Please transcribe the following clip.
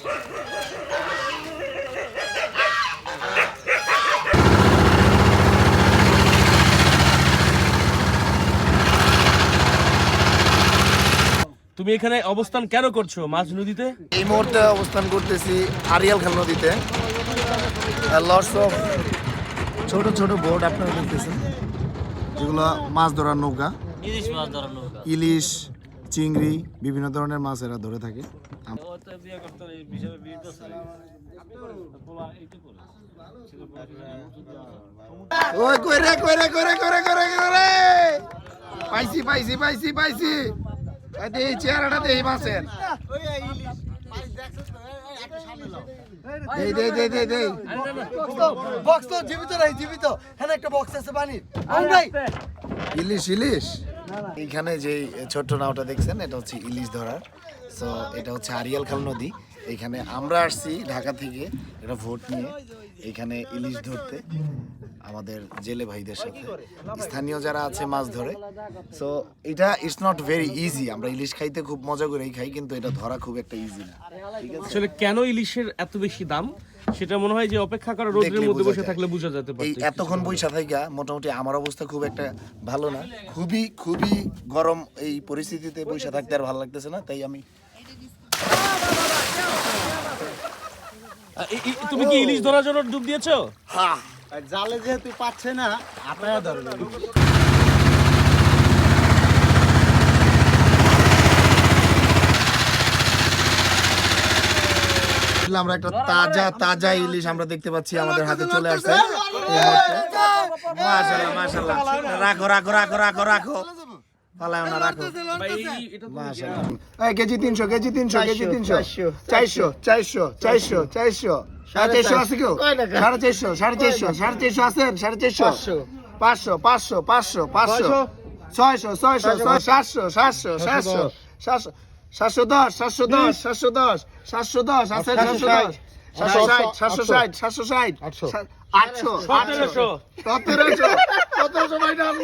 তুমি এখানে অবস্থান কেন করছো মাঝ নদীতে? এই মুহূর্তে অবস্থান করতেছি আরিয়াল খাল নদীতে। লটস অফ ছোট ছোট বোট আপনারা দেখতেছেন, যেগুলো মাছ ধরার নৌকা। ইলিশ, চিংড়ি, বিভিন্ন ধরনের মাছ এরা ধরে থাকে। ওই কইরে কইরে কইরে কইরে কইরে কইরে পাইছি পাইছি পাইছি পাইছি। এই চেহারাটা দেই মাছের। দেই দেই দেই দেই দেই। বক্স তো জীবিত নাই, জীবিত। হ্যাঁ একটা বক্স আছে পানির। ভাই ইলিশ ইলিশ। এইখানে যে ছোট্ট নাওটা দেখছেন এটা হচ্ছে ইলিশ ধরার। সো এটা হচ্ছে আরিয়াল খাল নদী। এখানে আমরা আসছি ঢাকা থেকে এটা ভোট নিয়ে এখানে ইলিশ ধরতে আমাদের জেলে ভাইদের সাথে, স্থানীয় যারা আছে মাছ ধরে। সো এটা ইটস নট ভেরি ইজি। আমরা ইলিশ খাইতে খুব মজা করেই খাই, কিন্তু এটা ধরা খুব একটা ইজি না। ঠিক আছে, আসলে কেন ইলিশের এত বেশি দাম সেটা মনে হয় যে অপেক্ষা করা রোদের মধ্যে বসে থাকলে বোঝা যেতে পারে। এই এতক্ষণ বৈশা থাকা মোটামুটি আমার অবস্থা খুব একটা ভালো না, খুবই খুবই গরম। এই পরিস্থিতিতে বৈশা থাকতে আর ভালো লাগতেছে না, তাই আমি। তুমি কি ইলিশ ধরার জন্য ডুব দিয়েছো? হ্যাঁ, জালে যেহেতু পাচ্ছে না আপনারা ধরবেন। আমরা একটা তাজা তাজা ইলিশ আমরা দেখতে পাচ্ছি আমাদের হাতে চলে আসছে এই মুহূর্তে। মাশাআল্লাহ মাশাআল্লাহ। রাখো রাখো রাখো রাখো রাখো, পালাও না, রাখো। মাশাআল্লাহ। এই কেজি 300 কেজি 300 কেজি 300 400 400 400 400 450 আছে কেউ? 450 450 450 আছেন? 450 500 500 500 500 600 600 700 700 700 700 710 710 710 710 আছে 710 760 760 760 800 800 1700 1700 ভাই ডান